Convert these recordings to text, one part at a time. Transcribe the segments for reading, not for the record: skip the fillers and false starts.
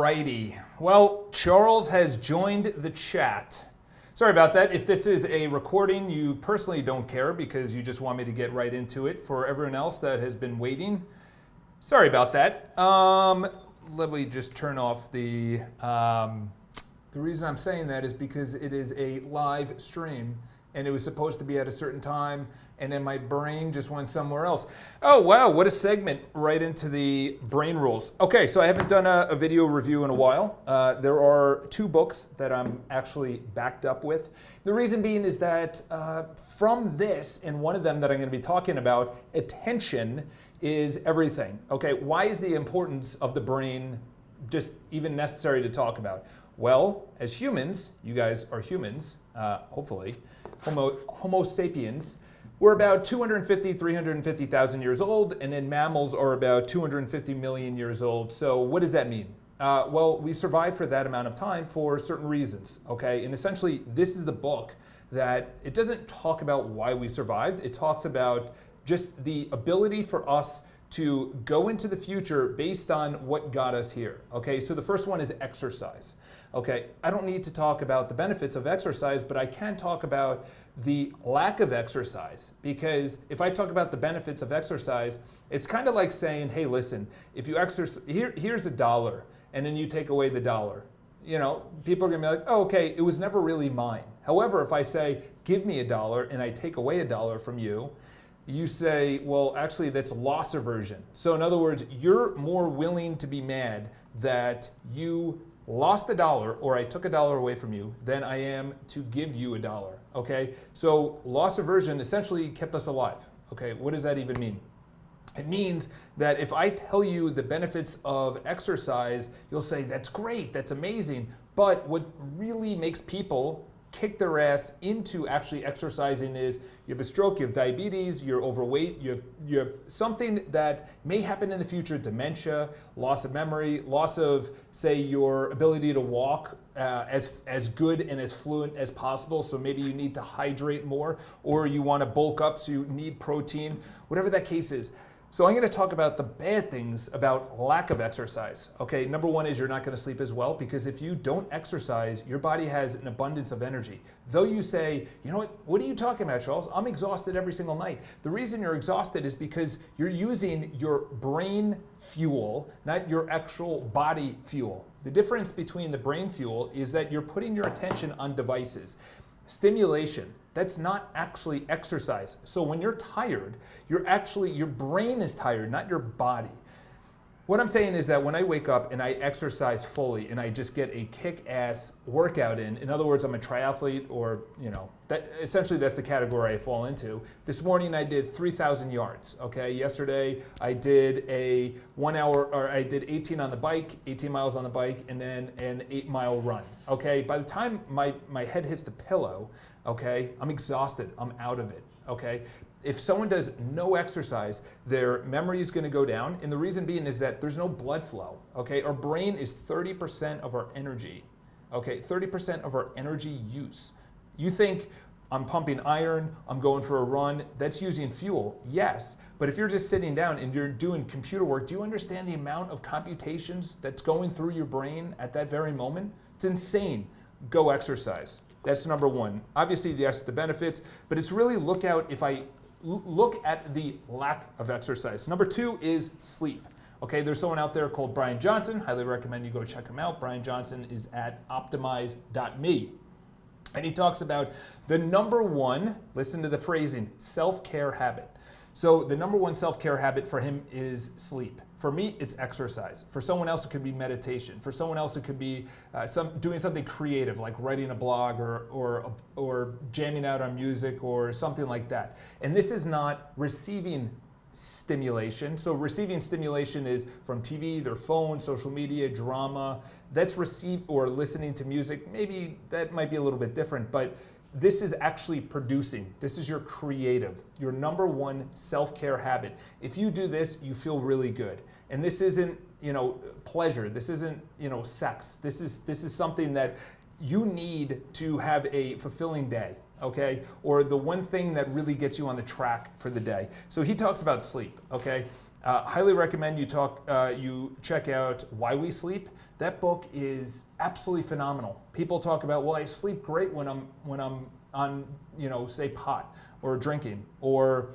Alrighty. Well, Charles has joined the chat. Sorry about that. If this is a recording, you personally don't care because you just want me to get right into it. For everyone else that has been waiting, sorry about that. Let me just turn off the reason I'm saying that is because it is a live stream and it was supposed to be at a certain time, and then my brain just went somewhere else. Oh wow, what a segment right into the brain rules. Okay, so I haven't done a video review in a while. There are two books that I'm actually backed up with. The reason being is that from this, and one of them that I'm going to be talking about, attention is everything. Okay, why is the importance of the brain just even necessary to talk about? Well, as humans, you guys are humans, hopefully, Homo sapiens, we're about 250, 350,000 years old, and then mammals are about 250 million years old. So what does that mean? Well, we survive for that amount of time for certain reasons, okay? And essentially, this is the book that it doesn't talk about why we survived. It talks about just the ability for us to go into the future based on what got us here, okay? So the first one is exercise, okay? I don't need to talk about the benefits of exercise, but I can talk about the lack of exercise, because if I talk about the benefits of exercise, it's kind of like saying, hey, listen, if you exercise, here's $1, and then you take away the dollar. You know, people are gonna be like, oh, okay, it was never really mine. However, if I say, give me $1 and I take away $1 from you, you say, well, actually that's loss aversion. So in other words, you're more willing to be mad that you lost $1 or I took $1 away from you than I am to give you $1, okay? So loss aversion essentially kept us alive, okay? What does that even mean? It means that if I tell you the benefits of exercise, you'll say, that's great, that's amazing. But what really makes people kick their ass into actually exercising is you have a stroke, you have diabetes, you're overweight, you have something that may happen in the future, dementia, loss of memory, loss of, say, your ability to walk as good and as fluent as possible. So maybe you need to hydrate more, or you want to bulk up so you need protein, whatever that case is. So I'm going to talk about the bad things about lack of exercise. Okay, number one is you're not going to sleep as well, because if you don't exercise, your body has an abundance of energy. Though you say, you know what are you talking about, Charles? I'm exhausted every single night. The reason you're exhausted is because you're using your brain fuel, not your actual body fuel. The difference between the brain fuel is that you're putting your attention on devices. Stimulation, that's not actually exercise. So when you're tired, your brain is tired, not your body. What I'm saying is that when I wake up and I exercise fully and I just get a kick-ass workout in other words, I'm a triathlete, or, you know, essentially that's the category I fall into. This morning I did 3,000 yards, okay? Yesterday I did a 1 hour, or I did 18 on the bike, 18 miles on the bike, and then an 8-mile run, okay? By the time my head hits the pillow, okay, I'm exhausted, I'm out of it, okay? If someone does no exercise, their memory is going to go down, and the reason being is that there's no blood flow, okay? Our brain is 30% of our energy, okay? 30% of our energy use. You think, I'm pumping iron, I'm going for a run, that's using fuel, yes. But if you're just sitting down and you're doing computer work, do you understand the amount of computations that's going through your brain at that very moment? It's insane. Go exercise. That's number one. Obviously, yes, the benefits, but it's really look at the lack of exercise. Number two is sleep. Okay, there's someone out there called Brian Johnson. Highly recommend you go check him out. Brian Johnson is at optimize.me. And he talks about the number one, listen to the phrasing, self-care habit. So the number one self-care habit for him is sleep. For me, it's exercise. For someone else, it could be meditation. For someone else, it could be doing something creative, like writing a blog or jamming out on music or something like that. And this is not receiving stimulation. So receiving stimulation is from TV, their phone, social media, drama. That's or listening to music. Maybe that might be a little bit different, but this is actually producing. This is your creative, your number one self-care habit. If you do this, you feel really good. And this isn't, pleasure. This isn't, sex. This is something that you need to have a fulfilling day, okay? Or the one thing that really gets you on the track for the day. So he talks about sleep, okay? Highly recommend you check out Why We Sleep. That book is absolutely phenomenal. People talk about, well, I sleep great when I'm on, say pot or drinking, or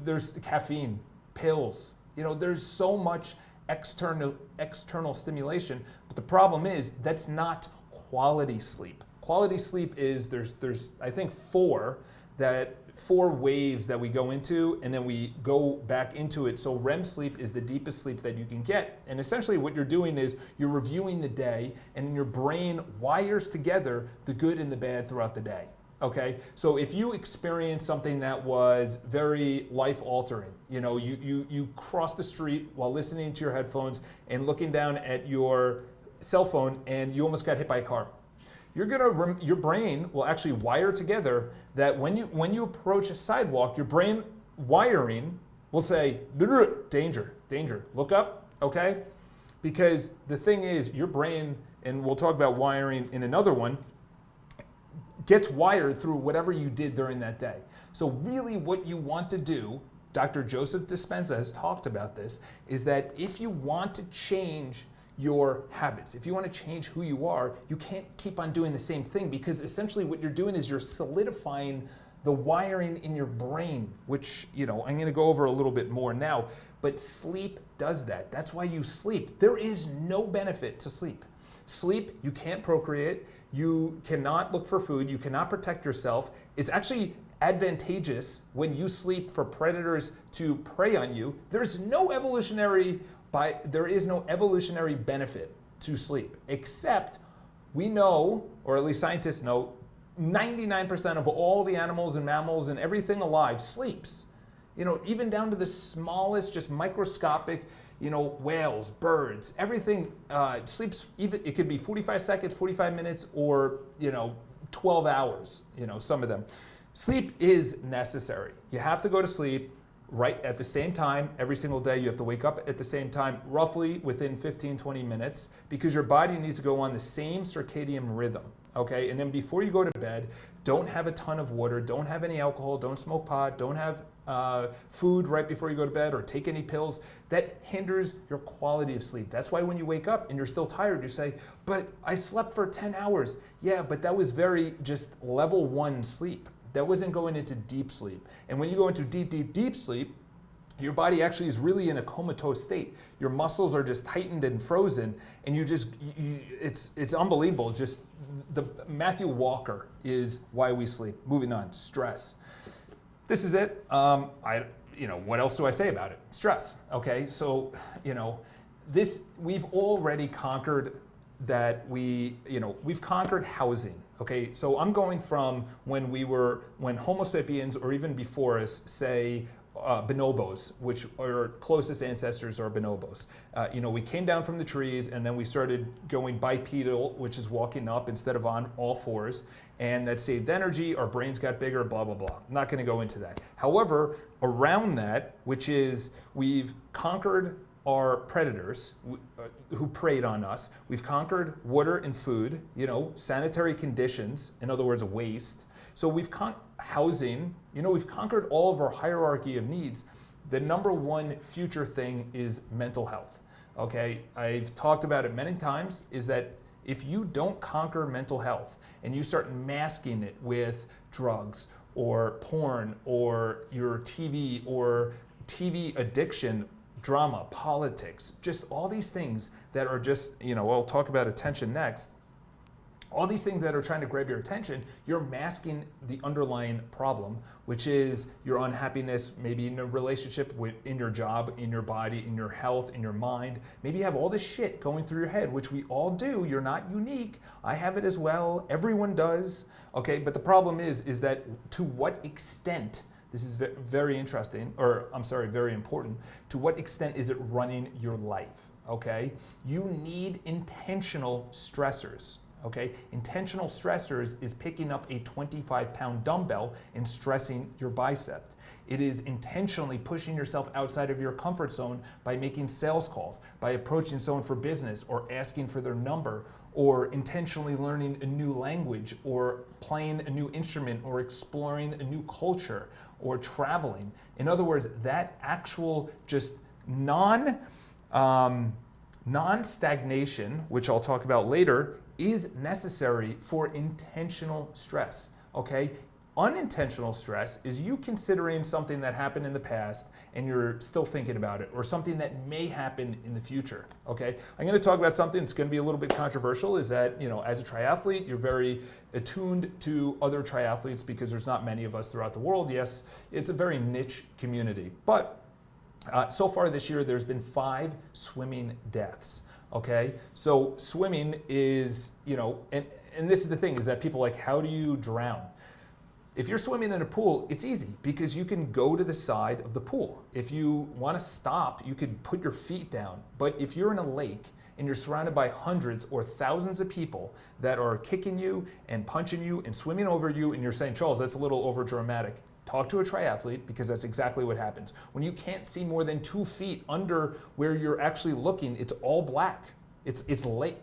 there's caffeine, pills. There's so much external stimulation, but the problem is that's not quality sleep. Quality sleep is there's I think four waves that we go into, and then we go back into it. So REM sleep is the deepest sleep that you can get. And essentially what you're doing is you're reviewing the day, and your brain wires together the good and the bad throughout the day. Okay, so if you experience something that was very life-altering, you crossed the street while listening to your headphones and looking down at your cell phone, and you almost got hit by a car, your brain will actually wire together that when you approach a sidewalk, your brain wiring will say, danger, look up, okay? Because the thing is, your brain, and we'll talk about wiring in another one, gets wired through whatever you did during that day. So really what you want to do, Dr. Joseph Dispenza has talked about this, is that if you want to change your habits, if you want to change who you are, you can't keep on doing the same thing, because essentially what you're doing is you're solidifying the wiring in your brain, which, I'm going to go over a little bit more now, but sleep does that. That's why you sleep. There is no benefit to sleep. Sleep, you can't procreate, you cannot look for food, you cannot protect yourself. It's actually advantageous when you sleep for predators to prey on you. There is no evolutionary benefit to sleep, except we know, or at least scientists know, 99% of all the animals and mammals and everything alive sleeps. Even down to the smallest, just microscopic, whales, birds, everything sleeps. Even it could be 45 seconds, 45 minutes, or 12 hours. Some of them. Sleep is necessary. You have to go to sleep right at the same time every single day. You have to wake up at the same time, roughly within 15-20 minutes, because your body needs to go on the same circadian rhythm. Okay, and then before you go to bed, don't have a ton of water, don't have any alcohol, don't smoke pot, don't have food right before you go to bed, or take any pills. That hinders your quality of sleep. That's why when you wake up and you're still tired, you say, but I slept for 10 hours. Yeah, but that was very just level 1 sleep. That wasn't going into deep sleep. And when you go into deep sleep, your body actually is really in a comatose state. Your muscles are just tightened and frozen, and it's unbelievable. Just the Matthew Walker is Why We Sleep. Moving on, stress. This is it. What else do I say about it? Stress. Okay, so this we've already conquered. We've conquered housing. Okay, so I'm going from when Homo sapiens, or even before us, say bonobos, which our closest ancestors are bonobos. We came down from the trees, and then we started going bipedal, which is walking up instead of on all fours, and that saved energy. Our brains got bigger, blah, blah, blah. I'm not going to go into that. However, around that, which is we've conquered our predators who preyed on us. We've conquered water and food, sanitary conditions, in other words, waste. So we've housing, we've conquered all of our hierarchy of needs. The number one future thing is mental health. Okay, I've talked about it many times, is that if you don't conquer mental health and you start masking it with drugs or porn or your TV or TV addiction, drama, politics, just all these things that are just, I'll talk about attention next. All these things that are trying to grab your attention, you're masking the underlying problem, which is your unhappiness, maybe in a relationship, in your job, in your body, in your health, in your mind. Maybe you have all this shit going through your head, which we all do. You're not unique. I have it as well. Everyone does. Okay, but the problem is that to what extent, this is very interesting, very important. To what extent is it running your life, okay? You need intentional stressors, okay? Intentional stressors is picking up a 25-pound dumbbell and stressing your bicep. It is intentionally pushing yourself outside of your comfort zone by making sales calls, by approaching someone for business or asking for their number, or intentionally learning a new language, or playing a new instrument, or exploring a new culture, or traveling. In other words, that actual just Non-stagnation, which I'll talk about later, is necessary for intentional stress, okay? Unintentional stress is you considering something that happened in the past and you're still thinking about it, or something that may happen in the future, okay? I'm gonna talk about something that's gonna be a little bit controversial, is that, as a triathlete, you're very attuned to other triathletes because there's not many of us throughout the world. Yes, it's a very niche community, but so far this year, there's been 5 swimming deaths, okay? So swimming is, and this is the thing, is that people are like, how do you drown? If you're swimming in a pool, it's easy because you can go to the side of the pool. If you want to stop, you could put your feet down. But if you're in a lake and you're surrounded by hundreds or thousands of people that are kicking you and punching you and swimming over you, and you're saying, Charles, that's a little over dramatic. Talk to a triathlete, because that's exactly what happens. When you can't see more than 2 feet under where you're actually looking, it's all black. It's lake,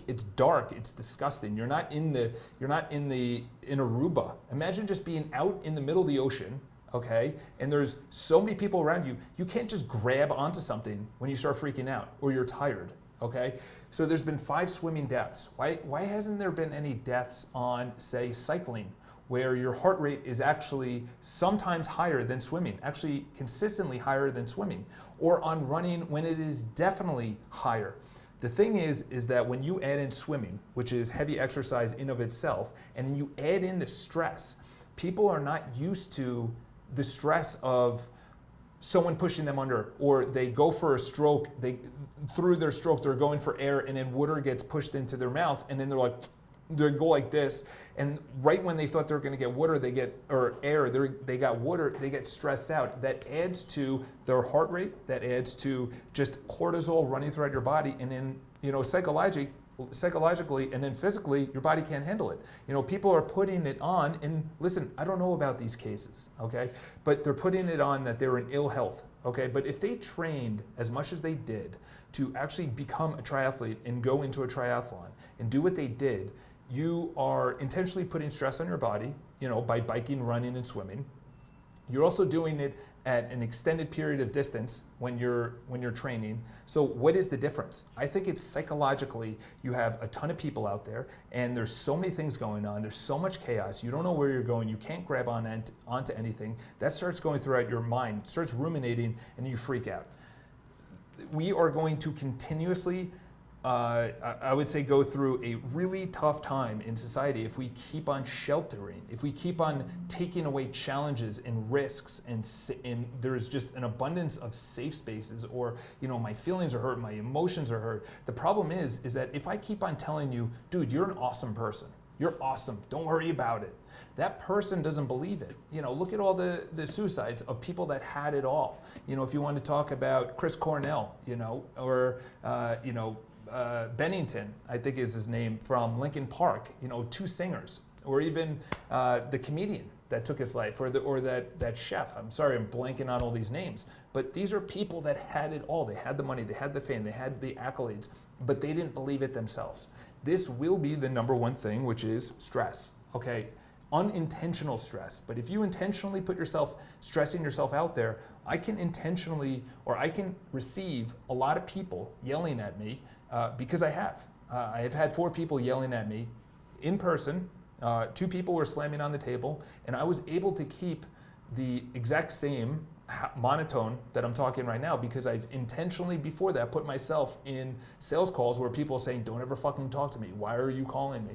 it's dark, it's disgusting. You're not in Aruba. Imagine just being out in the middle of the ocean, okay? And there's so many people around you. You can't just grab onto something when you start freaking out or you're tired, okay? So there's been 5 swimming deaths. Why hasn't there been any deaths on, say, cycling, where your heart rate is actually sometimes higher than swimming, actually consistently higher than swimming, or on running when it is definitely higher? The thing is that when you add in swimming, which is heavy exercise in of itself, and you add in the stress, people are not used to the stress of someone pushing them under, or they go for a stroke, through their stroke, they're going for air, and then water gets pushed into their mouth, and then they go like this, and right when they thought they were going to get water, they get water, they get stressed out. That adds to their heart rate, that adds to just cortisol running throughout your body, and then psychologically and then physically, your body can't handle it. People are putting it on, and listen, I don't know about these cases, okay, but they're putting it on that they're in ill health, okay, but if they trained as much as they did to actually become a triathlete and go into a triathlon and do what they did, you are intentionally putting stress on your body, by biking, running, and swimming. You're also doing it at an extended period of distance when you're training. So what is the difference? I think it's psychologically, you have a ton of people out there, and there's so many things going on. There's so much chaos. You don't know where you're going. You can't grab onto anything. That starts going throughout your mind, starts ruminating, and you freak out. We are going to continuously, I would say, go through a really tough time in society if we keep on sheltering, if we keep on taking away challenges and risks, and there's just an abundance of safe spaces, or, my feelings are hurt, my emotions are hurt. The problem is that if I keep on telling you, dude, you're an awesome person, you're awesome, don't worry about it, that person doesn't believe it. Look at all the suicides of people that had it all. If you want to talk about Chris Cornell, or, Bennington, I think is his name, from Linkin Park, 2 singers, or even the comedian that took his life, or that chef. I'm sorry, I'm blanking on all these names, but these are people that had it all. They had the money, they had the fame, they had the accolades, but they didn't believe it themselves. This will be the number one thing, which is stress, okay? Unintentional stress. But if you intentionally put yourself, stressing yourself out there, I can receive a lot of people yelling at me, because I have had 4 people yelling at me in person. 2 people were slamming on the table, and I was able to keep the exact same monotone that I'm talking right now, because I've intentionally before that put myself in sales calls where people are saying, don't ever fucking talk to me. Why are you calling me?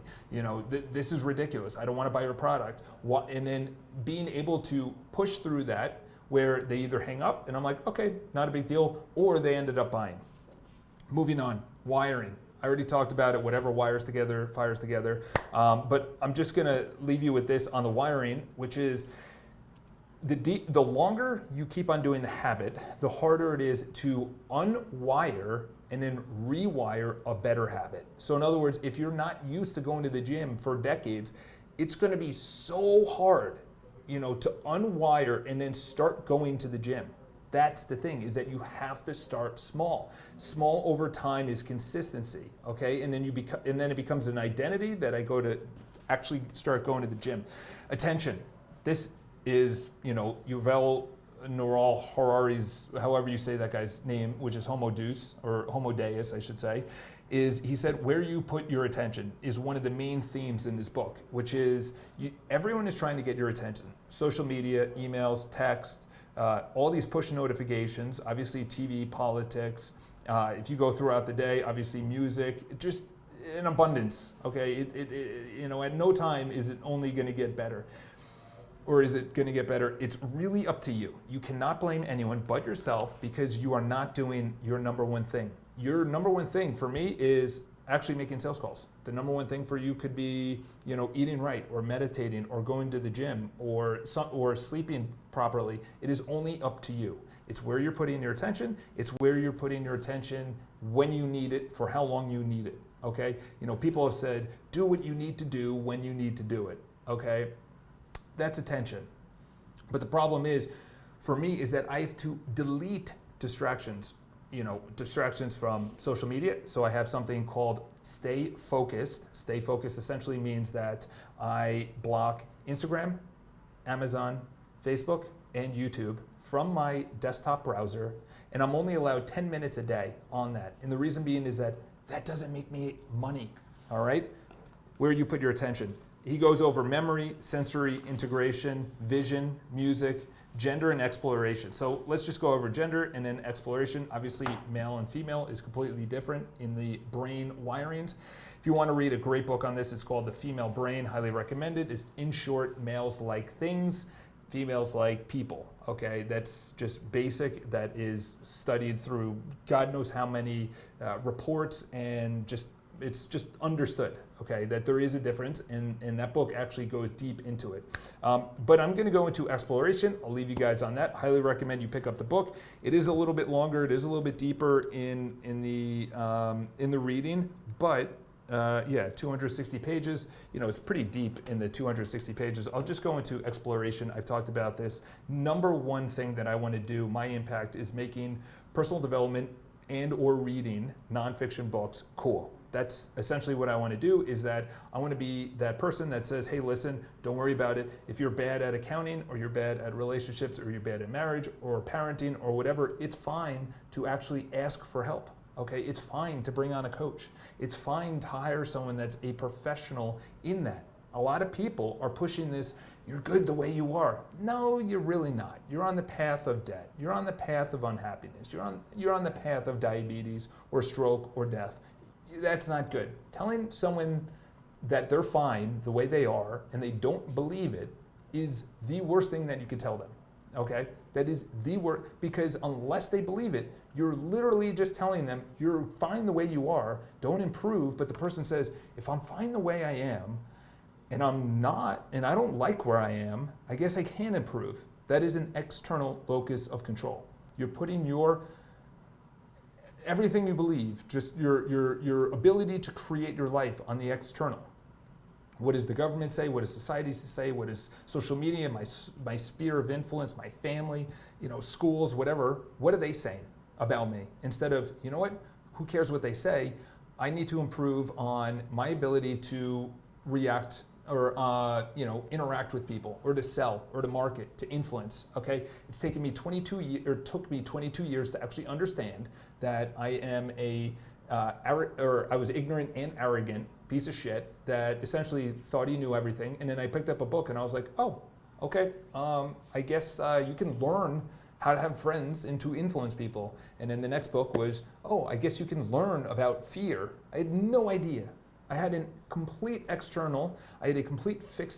This is ridiculous. I don't want to buy your product. And then being able to push through that, where they either hang up and I'm like, okay, not a big deal, or they ended up buying. Moving on, wiring. I already talked about it, whatever wires together, fires together. But I'm just gonna leave you with this on the wiring, which is the longer you keep on doing the habit, the harder it is to unwire and then rewire a better habit. So in other words, if you're not used to going to the gym for decades, it's gonna be so hard, to unwire and then start going to the gym. That's the thing, is that you have to start small. Small over time is consistency, okay? And then it becomes an identity that I go to actually start going to the gym. Attention. This is, Yuval Noral Harari's, however you say that guy's name, which is Homo Deus, or Homo Deus, I should say, is he said where you put your attention is one of the main themes in this book, which is everyone is trying to get your attention. Social media, emails, text, all these push notifications, obviously TV, politics. If you go throughout the day, obviously music, just in abundance, okay? At no time is it only gonna get better. Or is it going to get better? It's really up to you. You cannot blame anyone but yourself because you are not doing your number one thing. Your number one thing for me is actually making sales calls. The number one thing for you could be, eating right, or meditating, or going to the gym, or sleeping properly. It is only up to you. It's where you're putting your attention. It's where you're putting your attention when you need it, for how long you need it. Okay? People have said, do what you need to do when you need to do it. Okay? That's attention. But the problem is, for me, is that I have to delete distractions. Distractions from social media. So I have something called Stay Focused. Stay Focused essentially means that I block Instagram, Amazon, Facebook, and YouTube from my desktop browser, and I'm only allowed 10 minutes a day on that. And the reason being is that doesn't make me money, all right? Where you put your attention. He goes over memory, sensory integration, vision, music, gender, and exploration. So let's just go over gender and then exploration. Obviously, male and female is completely different in the brain wirings. If you want to read a great book on this, it's called The Female Brain, highly recommended. It's, in short, males like things, females like people. Okay, that's just basic. That is studied through God knows how many reports, and it's just understood, okay, that there is a difference, and that book actually goes deep into it. But I'm gonna go into exploration. I'll leave you guys on that. Highly recommend you pick up the book. It is a little bit longer, it is a little bit deeper in the reading, but 260 pages, it's pretty deep in the 260 pages. I'll just go into exploration. I've talked about this. Number one thing that I wanna do, my impact, is making personal development and or reading nonfiction books cool. That's essentially what I want to do, is that I want to be that person that says, hey, listen, don't worry about it. If you're bad at accounting, or you're bad at relationships, or you're bad at marriage or parenting or whatever, it's fine to actually ask for help. Okay, it's fine to bring on a coach. It's fine to hire someone that's a professional in that. A lot of people are pushing this, you're good the way you are. No, you're really not. You're on the path of debt. You're on the path of unhappiness. You're on the path of diabetes or stroke or death. That's not good. Telling someone that they're fine the way they are and they don't believe it is the worst thing that you could tell them, okay? That is the worst, because unless they believe it, you're literally just telling them you're fine the way you are, don't improve, but the person says, if I'm fine the way I am, and I'm not, and I don't like where I am, I guess I can improve. That is an external locus of control. You're putting everything you believe, just your ability to create your life on the external. What does the government say? What does society say? What is social media, my sphere of influence, my family, schools, whatever? What are they saying about me? Instead of, you know what? Who cares what they say? I need to improve on my ability to react or interact with people, or to sell, or to market, to influence. Okay, it's taken me 22 years to actually understand that I am I was ignorant and arrogant piece of shit that essentially thought he knew everything. And then I picked up a book and I was like, oh, okay, I guess you can learn how to have friends and to influence people. And then the next book was, oh, I guess you can learn about fear. I had no idea. I had a complete fixed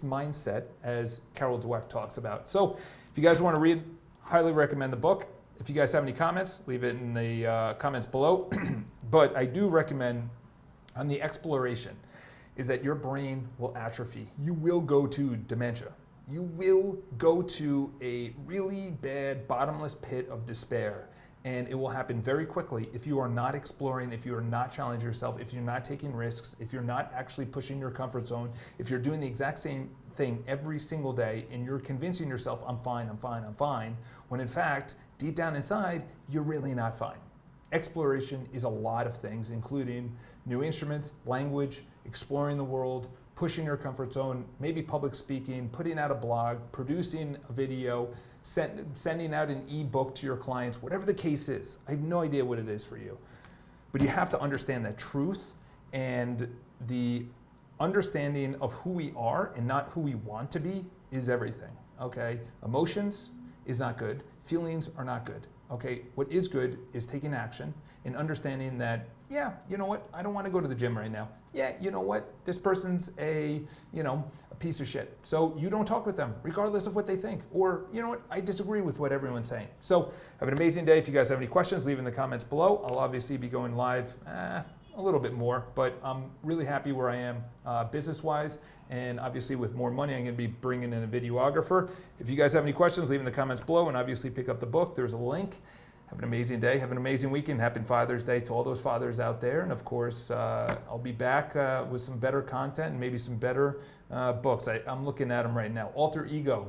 mindset, as Carol Dweck talks about. So if you guys want to read, highly recommend the book. If you guys have any comments, leave it in the comments below. But I do recommend, on the exploration, is that your brain will atrophy. You will go to dementia. You will go to a really bad bottomless pit of despair. And it will happen very quickly if you are not exploring, if you are not challenging yourself, if you're not taking risks, if you're not actually pushing your comfort zone, if you're doing the exact same thing every single day and you're convincing yourself, I'm fine, I'm fine, I'm fine, when in fact, deep down inside, you're really not fine. Exploration is a lot of things, including new instruments, language, exploring the world, pushing your comfort zone, maybe public speaking, putting out a blog, producing a video, sending out an ebook to your clients, whatever the case is. I have no idea what it is for you. But you have to understand that truth and the understanding of who we are and not who we want to be is everything, okay? Emotions is not good. Feelings are not good, okay? What is good is taking action and understanding that, yeah, you know what? I don't want to go to the gym right now. Yeah, you know what? This person's a piece of shit. So you don't talk with them, regardless of what they think. Or, you know what? I disagree with what everyone's saying. So have an amazing day. If you guys have any questions, leave in the comments below. I'll obviously be going live a little bit more, but I'm really happy where I am business-wise, and obviously with more money, I'm going to be bringing in a videographer. If you guys have any questions, leave in the comments below, and obviously pick up the book. There's a link. Have an amazing day. Have an amazing weekend. Happy Father's Day to all those fathers out there. And of course, I'll be back with some better content and maybe some better books. I'm looking at them right now. Alter Ego